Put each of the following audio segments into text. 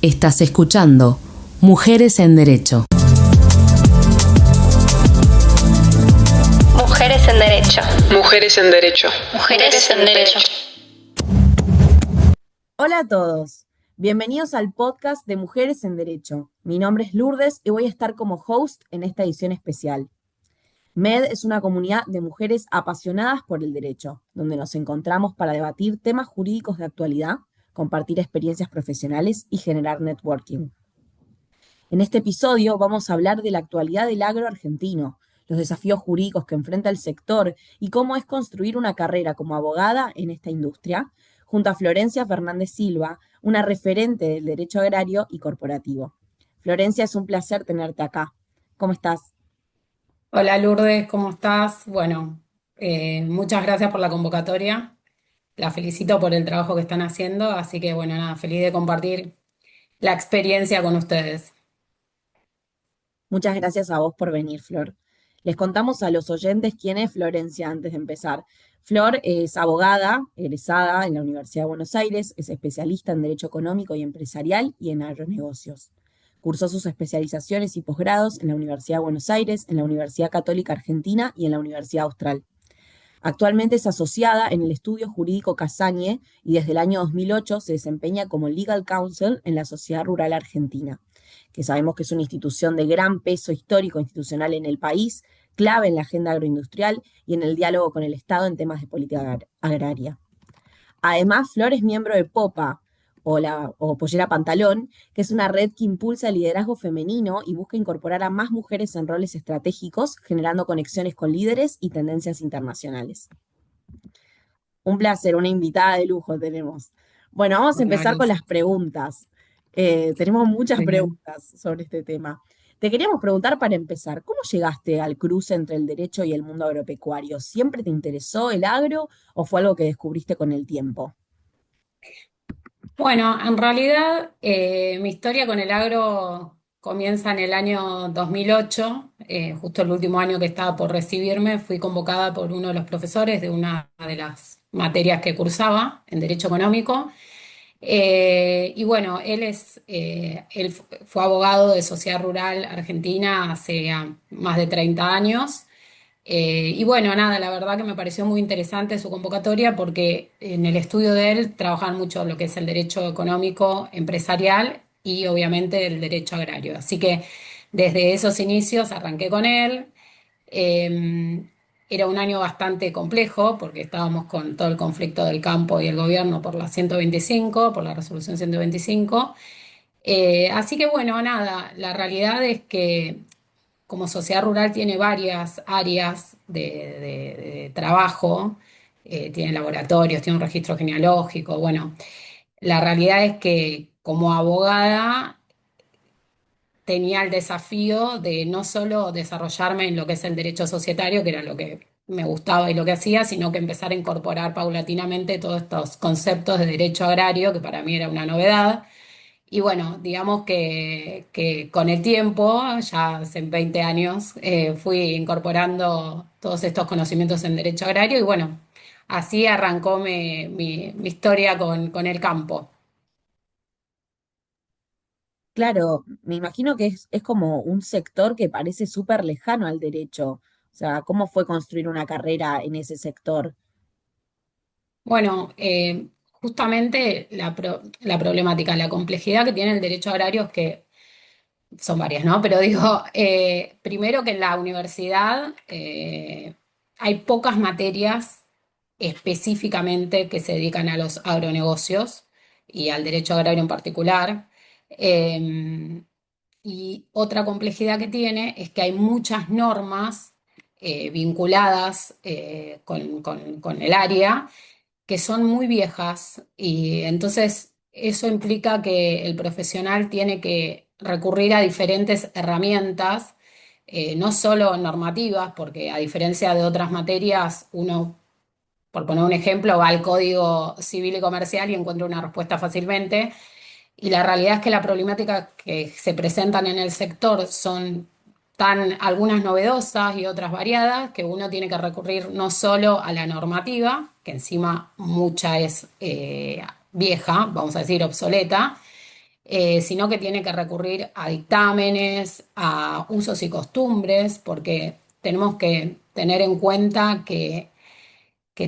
Estás escuchando Mujeres en Derecho. Mujeres en Derecho. Mujeres en Derecho. Mujeres en Derecho. Hola a todos, bienvenidos al podcast de Mujeres en Derecho. Mi nombre es Lourdes y voy a estar como host en esta edición especial. MED es una comunidad de mujeres apasionadas por el derecho, donde nos encontramos para debatir temas jurídicos de actualidad, compartir experiencias profesionales y generar networking. En este episodio vamos a hablar de la actualidad del agro argentino, los desafíos jurídicos que enfrenta el sector y cómo es construir una carrera como abogada en esta industria, junto a Florencia Fernández Silva, una referente del derecho agrario y corporativo. Florencia, es un placer tenerte acá. ¿Cómo estás? Hola Lourdes, ¿cómo estás? Bueno, muchas gracias por la convocatoria. La felicito por el trabajo que están haciendo, así que bueno, nada, feliz de compartir la experiencia con ustedes. Muchas gracias a vos por venir, Flor. Les contamos a los oyentes quién es Florencia antes de empezar. Flor es abogada, egresada en la Universidad de Buenos Aires, es especialista en Derecho Económico y Empresarial y en agronegocios. Cursó sus especializaciones y posgrados en la Universidad de Buenos Aires, en la Universidad Católica Argentina y en la Universidad Austral. Actualmente es asociada en el estudio jurídico Casañe y desde el año 2008 se desempeña como Legal Counsel en la Sociedad Rural Argentina, que sabemos que es una institución de gran peso histórico institucional en el país, clave en la agenda agroindustrial y en el diálogo con el Estado en temas de política agraria. Además, Flor es miembro de POPA, o Pollera Pantalón, que es una red que impulsa el liderazgo femenino y busca incorporar a más mujeres en roles estratégicos, generando conexiones con líderes y tendencias internacionales. Un placer, una invitada de lujo tenemos. Bueno, vamos a empezar con las preguntas. Tenemos muchas preguntas sobre este tema. Te queríamos preguntar para empezar, ¿cómo llegaste al cruce entre el derecho y el mundo agropecuario? ¿Siempre te interesó el agro o fue algo que descubriste con el tiempo? Bueno, en realidad mi historia con el agro comienza en el año 2008, justo el último año que estaba por recibirme, fui convocada por uno de los profesores de una de las materias que cursaba en Derecho Económico. Y bueno, él fue abogado de Sociedad Rural Argentina hace más de 30 años. Y bueno, nada, la verdad que me pareció muy interesante su convocatoria porque en el estudio de él trabajan mucho lo que es el derecho económico, empresarial y obviamente el derecho agrario. Así que desde esos inicios arranqué con él. Eh, Era un año bastante complejo porque estábamos con todo el conflicto del campo y el gobierno por la 125, por la resolución 125. Así que bueno, nada, la realidad es que como sociedad rural tiene varias áreas de trabajo, tiene laboratorios, tiene un registro genealógico. Bueno, la realidad es que como abogada tenía el desafío de no solo desarrollarme en lo que es el derecho societario, que era lo que me gustaba y lo que hacía, sino que empezar a incorporar paulatinamente todos estos conceptos de derecho agrario, que para mí era una novedad. Y bueno, digamos que con el tiempo, ya hace 20 años, fui incorporando todos estos conocimientos en derecho agrario y bueno, así arrancó mi historia con el campo. Claro, me imagino que es como un sector que parece súper lejano al derecho. O sea, ¿cómo fue construir una carrera en ese sector? Bueno, justamente la problemática, la complejidad que tiene el derecho agrario es que son varias, ¿no? Pero digo, primero que en la universidad hay pocas materias específicamente que se dedican a los agronegocios y al derecho agrario en particular. Eh, y otra complejidad que tiene es que hay muchas normas vinculadas con el área que son muy viejas y entonces eso implica que el profesional tiene que recurrir a diferentes herramientas, no solo normativas, porque a diferencia de otras materias, uno, por poner un ejemplo, va al Código Civil y Comercial y encuentra una respuesta fácilmente. Y la realidad es que las problemáticas que se presentan en el sector son tan algunas novedosas y otras variadas, que uno tiene que recurrir no solo a la normativa, que encima mucha es vieja, vamos a decir obsoleta, sino que tiene que recurrir a dictámenes, a usos y costumbres, porque tenemos que tener en cuenta que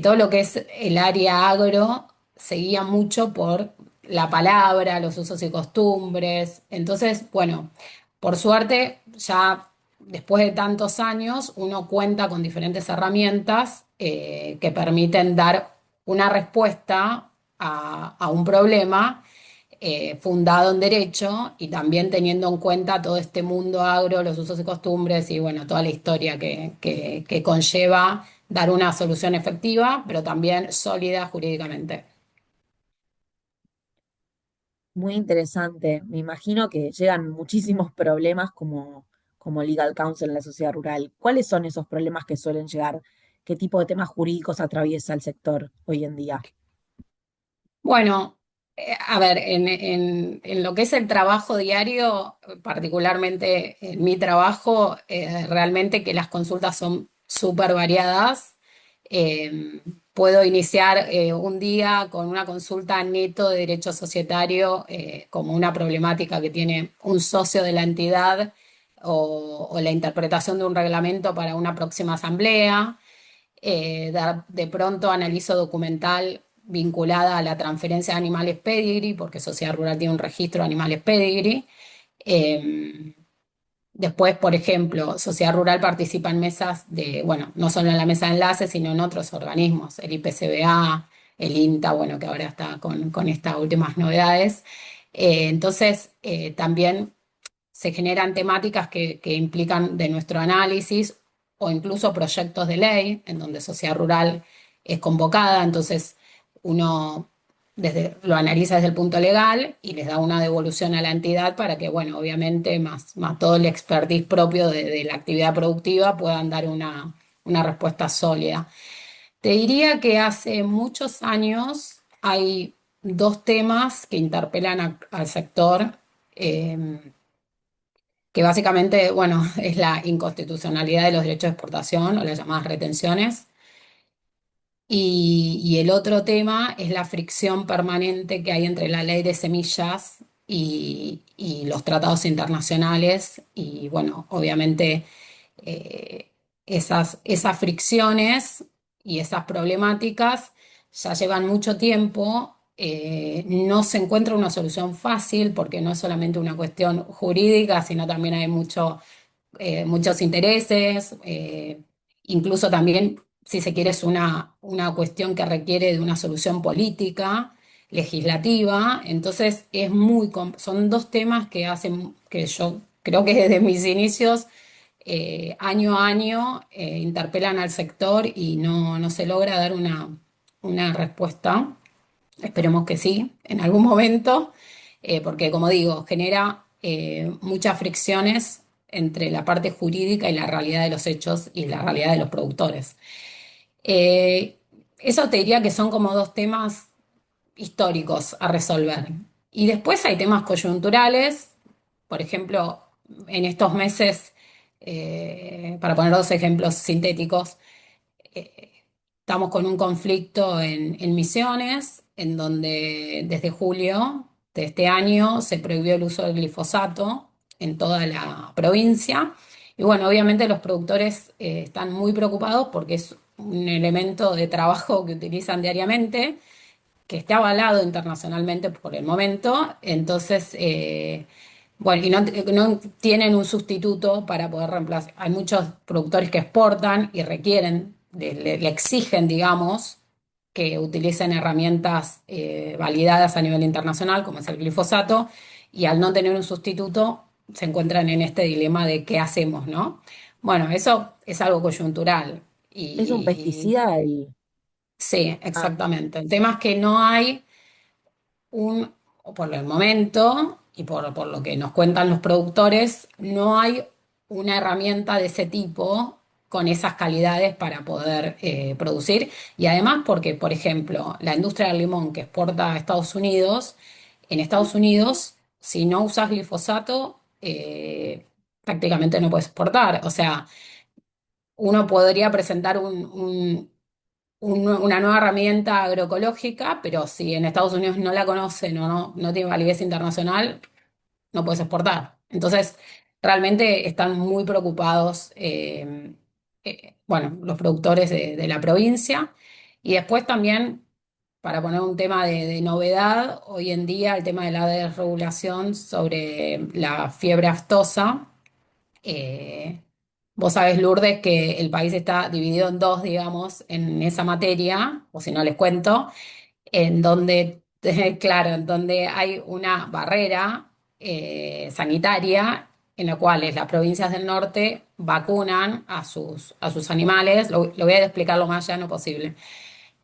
todo lo que es el área agro se guía mucho por la palabra, los usos y costumbres. Entonces, bueno, por suerte, ya después de tantos años, uno cuenta con diferentes herramientas que permiten dar una respuesta a un problema fundado en derecho y también teniendo en cuenta todo este mundo agro, los usos y costumbres y bueno, toda la historia que conlleva dar una solución efectiva, pero también sólida jurídicamente. Muy interesante. Me imagino que llegan muchísimos problemas como legal counsel en la sociedad rural. ¿Cuáles son esos problemas que suelen llegar? ¿Qué tipo de temas jurídicos atraviesa el sector hoy en día? Bueno, a ver, en lo que es el trabajo diario, particularmente en mi trabajo, realmente que las consultas son súper variadas. Eh, Puedo iniciar un día con una consulta neto de derecho societario, como una problemática que tiene un socio de la entidad o la interpretación de un reglamento para una próxima asamblea. De pronto analizo documental vinculada a la transferencia de animales pedigree, porque Sociedad Rural tiene un registro de animales pedigree. Eh, Después, por ejemplo, Sociedad Rural participa en mesas de, bueno, no solo en la mesa de enlaces, sino en otros organismos, el IPCBA, el INTA, bueno, que ahora está con estas últimas novedades. Entonces, también se generan temáticas que implican de nuestro análisis o incluso proyectos de ley en donde sociedad rural es convocada, entonces uno lo analiza desde el punto legal y les da una devolución a la entidad para que, bueno, obviamente, más todo el expertise propio de la actividad productiva puedan dar una respuesta sólida. Te diría que hace muchos años hay dos temas que interpelan al sector. eh, que básicamente, bueno, es la inconstitucionalidad de los derechos de exportación o las llamadas retenciones. Y el otro tema es la fricción permanente que hay entre la ley de semillas y los tratados internacionales. Y bueno, obviamente esas fricciones y esas problemáticas ya llevan mucho tiempo. No se encuentra una solución fácil porque no es solamente una cuestión jurídica, sino también hay muchos intereses, incluso también, si se quiere, es una cuestión que requiere de una solución política, legislativa. Entonces son dos temas que hacen que yo creo que desde mis inicios, año a año, interpelan al sector y no se logra dar una respuesta. Esperemos que sí, en algún momento, porque como digo, genera muchas fricciones entre la parte jurídica y la realidad de los hechos y la realidad de los productores. Eh, Eso te diría que son como dos temas históricos a resolver. Y después hay temas coyunturales, por ejemplo, en estos meses, para poner dos ejemplos sintéticos, estamos con un conflicto en Misiones, en donde desde julio de este año se prohibió el uso del glifosato en toda la provincia. Y bueno, obviamente los productores están muy preocupados porque es un elemento de trabajo que utilizan diariamente, que está avalado internacionalmente por el momento. Entonces, bueno, y no tienen un sustituto para poder reemplazar. Hay muchos productores que exportan y requieren, le exigen, digamos, que utilicen herramientas validadas a nivel internacional, como es el glifosato, y al no tener un sustituto, se encuentran en este dilema de qué hacemos, ¿no? Bueno, eso es algo coyuntural. ¿Es un Y pesticida el... sí, Ah, exactamente. El tema es que no hay o por el momento y por lo que nos cuentan los productores, no hay una herramienta de ese tipo con esas calidades para poder producir. Y además porque, por ejemplo, la industria del limón que exporta a Estados Unidos, en Estados Unidos, si no usas glifosato, prácticamente no puedes exportar. O sea, uno podría presentar una nueva herramienta agroecológica, pero si en Estados Unidos no la conocen o no tiene validez internacional, no puedes exportar. Entonces, realmente están muy preocupados, bueno, los productores de la provincia. Y después también, para poner un tema de novedad, hoy en día el tema de la desregulación sobre la fiebre aftosa. eh, Vos sabés, Lourdes, que el país está dividido en dos, digamos, en esa materia, o si no les cuento, en donde, claro, en donde hay una barrera sanitaria en la cual las provincias del norte vacunan a sus animales. Lo voy a explicar lo más llano posible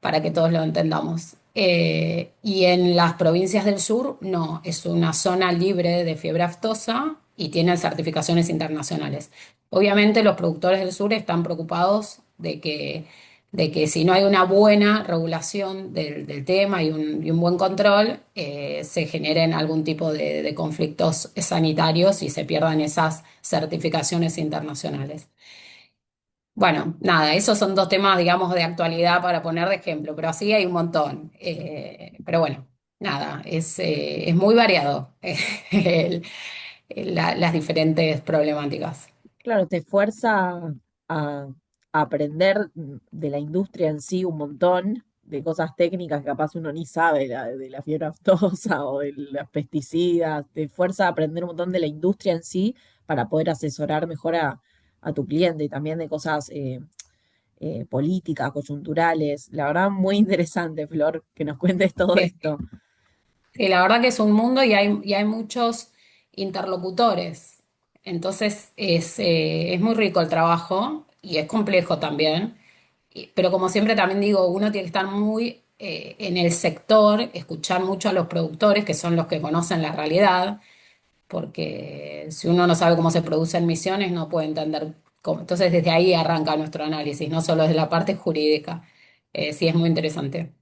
para que todos lo entendamos. Y en las provincias del sur, no, es una zona libre de fiebre aftosa y tiene certificaciones internacionales. Obviamente los productores del sur están preocupados de que si no hay una buena regulación del tema y un buen control, se generen algún tipo de conflictos sanitarios y se pierdan esas certificaciones internacionales. Bueno, nada, esos son dos temas, digamos, de actualidad para poner de ejemplo, pero así hay un montón. Pero bueno, nada, es muy variado el- las diferentes problemáticas. Claro, te fuerza a aprender de la industria en sí un montón, de cosas técnicas que capaz uno ni sabe, de la fiebre aftosa o de los pesticidas, te fuerza a aprender un montón de la industria en sí para poder asesorar mejor a tu cliente y también de cosas políticas, coyunturales. La verdad, muy interesante, Flor, que nos cuentes todo Sí, esto. sí, la verdad que es un mundo y hay muchos interlocutores. Entonces es muy rico el trabajo y es complejo también. Pero como siempre también digo, uno tiene que estar muy en el sector, escuchar mucho a los productores, que son los que conocen la realidad, porque si uno no sabe cómo se producen misiones, no puede entender cómo. Entonces desde ahí arranca nuestro análisis, no solo desde la parte jurídica. Sí, es muy interesante.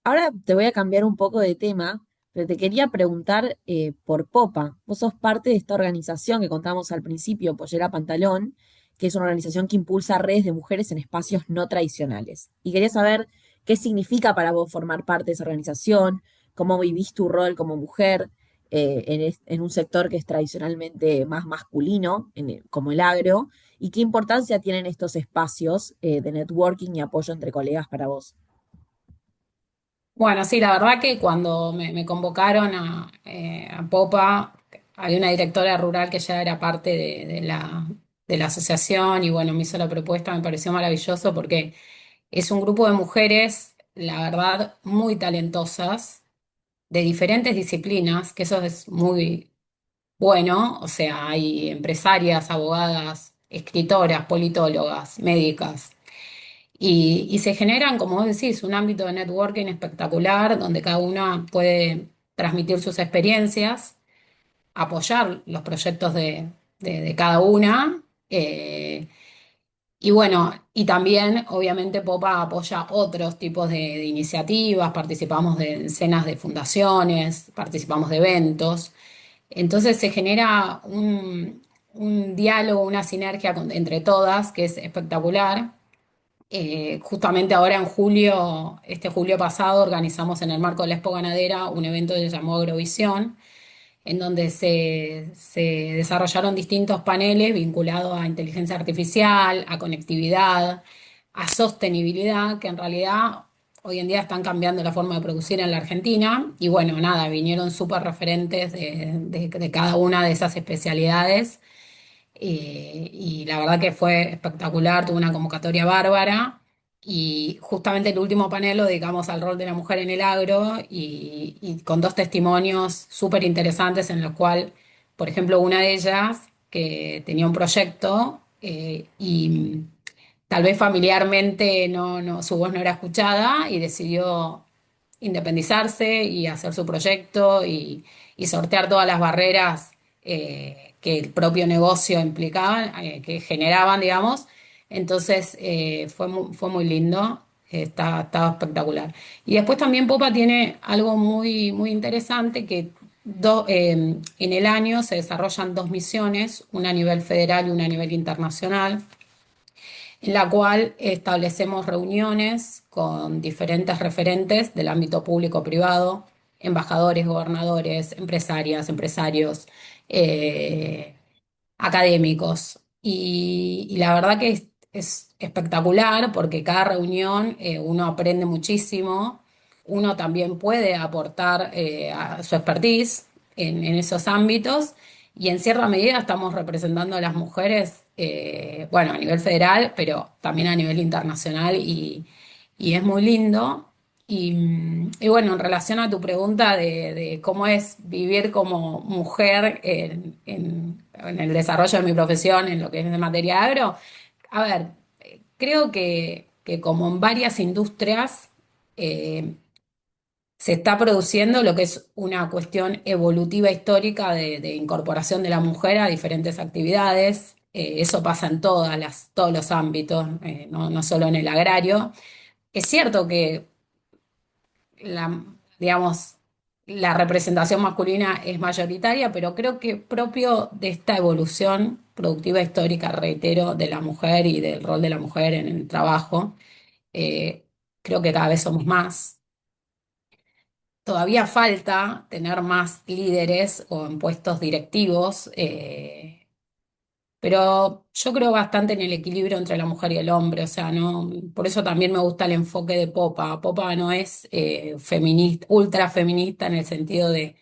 Ahora te voy a cambiar un poco de tema, pero te quería preguntar por Popa. Vos sos parte de esta organización que contamos al principio, Pollera Pantalón, que es una organización que impulsa redes de mujeres en espacios no tradicionales. Y quería saber qué significa para vos formar parte de esa organización, cómo vivís tu rol como mujer en un sector que es tradicionalmente más masculino, como el agro, y qué importancia tienen estos espacios de networking y apoyo entre colegas para vos. Bueno, sí, la verdad que cuando me convocaron a Popa, había una directora rural que ya era parte de la asociación y bueno, me hizo la propuesta, me pareció maravilloso porque es un grupo de mujeres, la verdad, muy talentosas, de diferentes disciplinas, que eso es muy bueno, o sea, hay empresarias, abogadas, escritoras, politólogas, médicas. Y se generan, como vos decís, un ámbito de networking espectacular donde cada una puede transmitir sus experiencias, apoyar los proyectos de cada una. Y bueno, y también obviamente Popa apoya otros tipos de iniciativas, participamos de escenas de fundaciones, participamos de eventos. Entonces se genera un diálogo, una sinergia entre todas que es espectacular. Justamente ahora en julio, este julio pasado, organizamos en el marco de la Expo Ganadera un evento que se llamó Agrovisión, en donde se desarrollaron distintos paneles vinculados a inteligencia artificial, a conectividad, a sostenibilidad, que en realidad hoy en día están cambiando la forma de producir en la Argentina. Y bueno, nada, vinieron súper referentes de cada una de esas especialidades y la verdad que fue espectacular, tuvo una convocatoria bárbara y justamente el último panel lo dedicamos al rol de la mujer en el agro y con dos testimonios súper interesantes en los cuales, por ejemplo, una de ellas que tenía un proyecto y tal vez familiarmente su voz no era escuchada y decidió independizarse y hacer su proyecto y sortear todas las barreras que el propio negocio implicaba, que generaban, digamos. Entonces fue muy lindo, estaba espectacular. Y después también Popa tiene algo muy interesante que en el año se desarrollan dos misiones, una a nivel federal y una a nivel internacional en la cual establecemos reuniones con diferentes referentes del ámbito público-privado embajadores, gobernadores, empresarias, empresarios, eh, académicos. Y la verdad que es espectacular porque cada reunión uno aprende muchísimo, uno también puede aportar a su expertise en esos ámbitos y en cierta medida estamos representando a las mujeres, bueno, a nivel federal, pero también a nivel internacional y es muy lindo. Y bueno, en relación a tu pregunta de cómo es vivir como mujer en el desarrollo de mi profesión, en lo que es de materia agro, a ver, creo que como en varias industrias eh, se está produciendo lo que es una cuestión evolutiva histórica de incorporación de la mujer a diferentes actividades. Eso pasa en todos los ámbitos, no solo en el agrario. Es cierto que la, digamos, la representación masculina es mayoritaria, pero creo que propio de esta evolución productiva histórica, reitero, de la mujer y del rol de la mujer en el trabajo, eh, creo que cada vez somos más. Todavía falta tener más líderes o en puestos directivos, pero yo creo bastante en el equilibrio entre la mujer y el hombre, o sea, no, por eso también me gusta el enfoque de Popa. Popa no es feminista, ultra feminista en el sentido de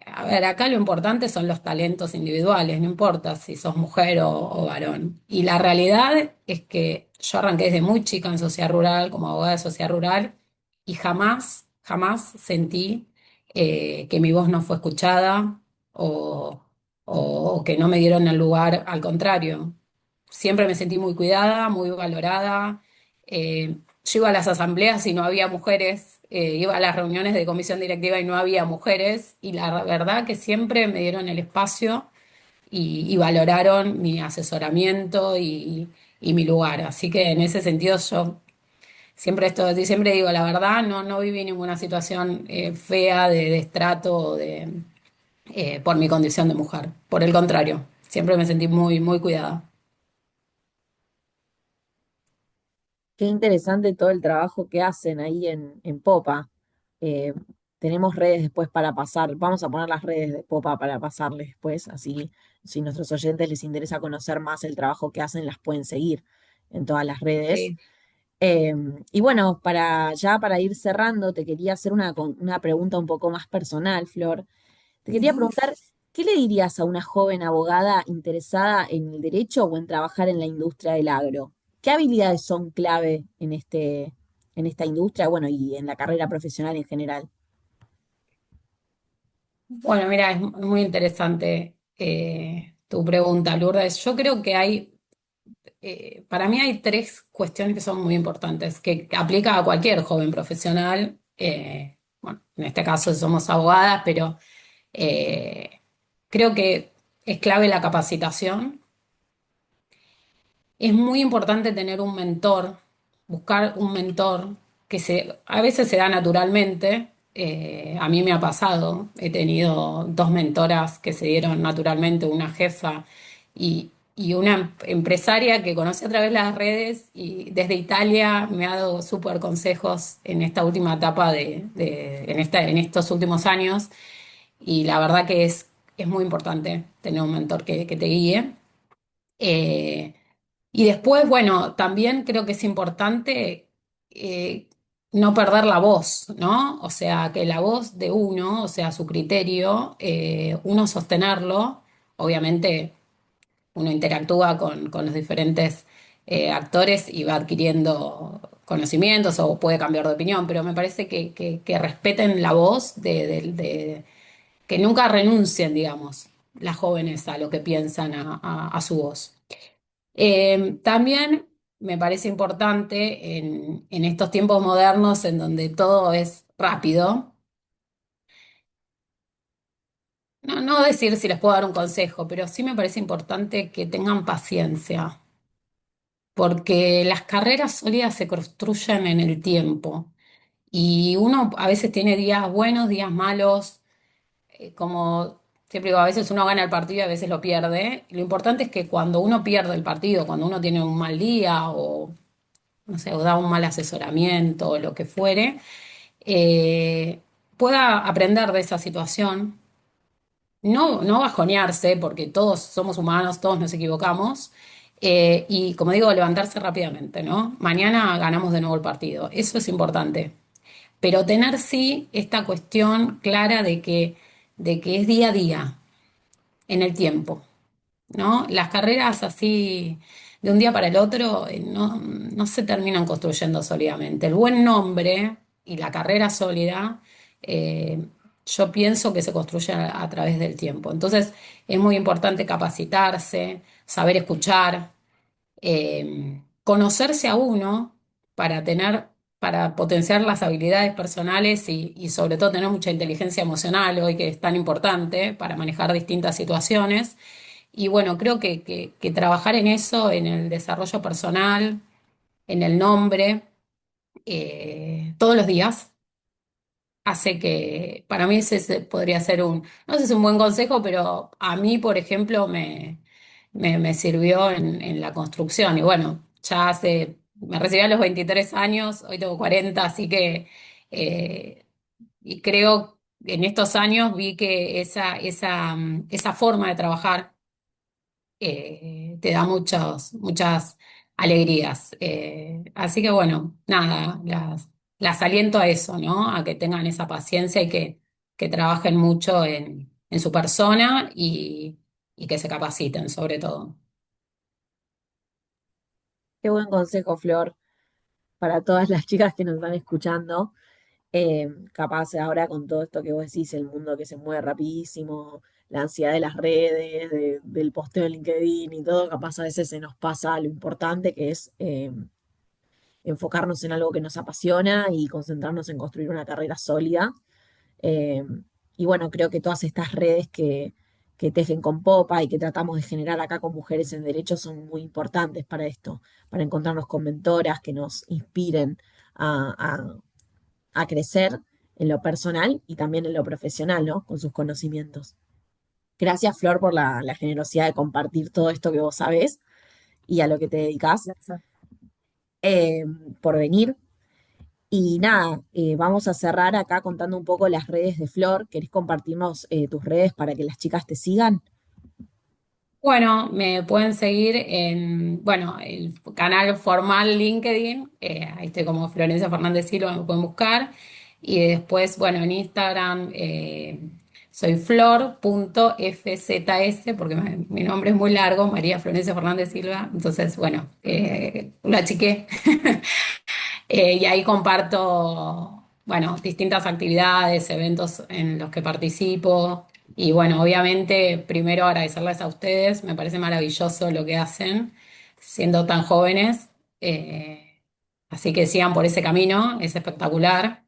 a ver, acá lo importante son los talentos individuales, no importa si sos mujer o varón. Y la realidad es que yo arranqué desde muy chica en sociedad rural, como abogada de sociedad rural, y jamás sentí que mi voz no fue escuchada o, o que no me dieron el lugar. Al contrario, siempre me sentí muy cuidada, muy valorada. Yo iba a las asambleas y no había mujeres, iba a las reuniones de comisión directiva y no había mujeres, y la verdad que siempre me dieron el espacio y valoraron mi asesoramiento y mi lugar. Así que en ese sentido yo siempre digo la verdad, no viví ninguna situación fea de destrato o por mi condición de mujer. Por el contrario, siempre me sentí muy cuidada. Qué interesante todo el trabajo que hacen ahí en Popa. Eh, Tenemos redes después para pasar. Vamos a poner las redes de Popa para pasarles después, así si nuestros oyentes les interesa conocer más el trabajo que hacen, las pueden seguir en todas las redes. Sí. Eh, y bueno, para ir cerrando, te quería hacer una pregunta un poco más personal, Flor. Te quería preguntar, ¿qué le dirías a una joven abogada interesada en el derecho o en trabajar en la industria del agro? ¿Qué habilidades son clave en esta industria, bueno, y en la carrera profesional en general? Bueno, mira, es muy interesante tu pregunta, Lourdes. Yo creo que para mí hay tres cuestiones que son muy importantes, que aplica a cualquier joven profesional. Bueno, en este caso somos abogadas, pero eh, creo que es clave la capacitación. Es muy importante tener un mentor, buscar un mentor a veces se da naturalmente. A mí me ha pasado, he tenido dos mentoras que se dieron naturalmente, una jefa y una empresaria que conocí a través de las redes y desde Italia me ha dado súper consejos en esta última etapa en estos últimos años. Y la verdad que es muy importante tener un mentor que te guíe. Eh, y después, bueno, también creo que es importante eh, no perder la voz, ¿no? O sea, que la voz de uno, o sea, su criterio, uno sostenerlo, obviamente uno interactúa con los diferentes actores y va adquiriendo conocimientos o puede cambiar de opinión, pero me parece que respeten la voz que nunca renuncien, digamos, las jóvenes a lo que piensan a su voz. También me parece importante en estos tiempos modernos en donde todo es rápido, no decir si les puedo dar un consejo, pero sí me parece importante que tengan paciencia, porque las carreras sólidas se construyen en el tiempo y uno a veces tiene días buenos, días malos, como siempre digo, a veces uno gana el partido y a veces lo pierde. Lo importante es que cuando uno pierde el partido, cuando uno tiene un mal día o no sé, o da un mal asesoramiento o lo que fuere, eh, pueda aprender de esa situación, no bajonearse, porque todos somos humanos, todos nos equivocamos, y como digo, levantarse rápidamente, ¿no? Mañana ganamos de nuevo el partido, eso es importante. Pero tener sí esta cuestión clara de que es día a día, en el tiempo, ¿no? Las carreras así de un día para el otro no se terminan construyendo sólidamente. El buen nombre y la carrera sólida, yo pienso que se construye a través del tiempo. Entonces es muy importante capacitarse, saber escuchar, conocerse a uno para para potenciar las habilidades personales y sobre todo tener mucha inteligencia emocional hoy que es tan importante para manejar distintas situaciones. Y bueno, creo que trabajar en eso, en el desarrollo personal, en el nombre, todos los días, hace que, para mí ese podría ser no sé si es un buen consejo, pero a mí, por ejemplo, me sirvió en la construcción. Y bueno, me recibí a los 23 años, hoy tengo 40, así que, y creo, en estos años vi que esa forma de trabajar te da muchas alegrías. Así que bueno, nada, las aliento a eso, ¿no? A que tengan esa paciencia y que trabajen mucho en su persona y que se capaciten sobre todo. Qué buen consejo, Flor, para todas las chicas que nos están escuchando. Capaz ahora con todo esto que vos decís, el mundo que se mueve rapidísimo, la ansiedad de las redes, del posteo en LinkedIn y todo, capaz a veces se nos pasa lo importante que es enfocarnos en algo que nos apasiona y concentrarnos en construir una carrera sólida. Eh, y bueno, creo que todas estas redes que tejen con popa y que tratamos de generar acá con Mujeres en Derecho son muy importantes para esto, para encontrarnos con mentoras que nos inspiren a crecer en lo personal y también en lo profesional, ¿no? Con sus conocimientos. Gracias, Flor, por la generosidad de compartir todo esto que vos sabés y a lo que te dedicás, eh, por venir. Y nada, vamos a cerrar acá contando un poco las redes de Flor. ¿Querés compartirnos tus redes para que las chicas te sigan? Bueno, me pueden seguir bueno, el canal formal LinkedIn, ahí estoy como Florencia Fernández Silva, me pueden buscar. Y después, bueno, en Instagram soy flor.fzs, porque mi nombre es muy largo, María Florencia Fernández Silva. Entonces, bueno, una chique. Y ahí comparto, bueno, distintas actividades, eventos en los que participo. Y bueno, obviamente, primero agradecerles a ustedes, me parece maravilloso lo que hacen, siendo tan jóvenes. Así que sigan por ese camino, es espectacular.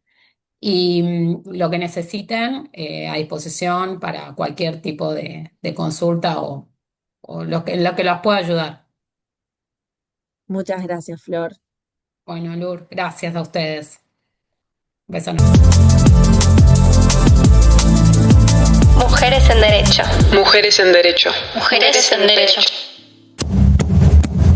Y lo que necesiten, a disposición para cualquier tipo de consulta o lo que los pueda ayudar. Muchas gracias, Flor. Bueno, Lur, gracias a ustedes. Beso enorme. Mujeres en Derecho. Mujeres en Derecho. Mujeres en Derecho.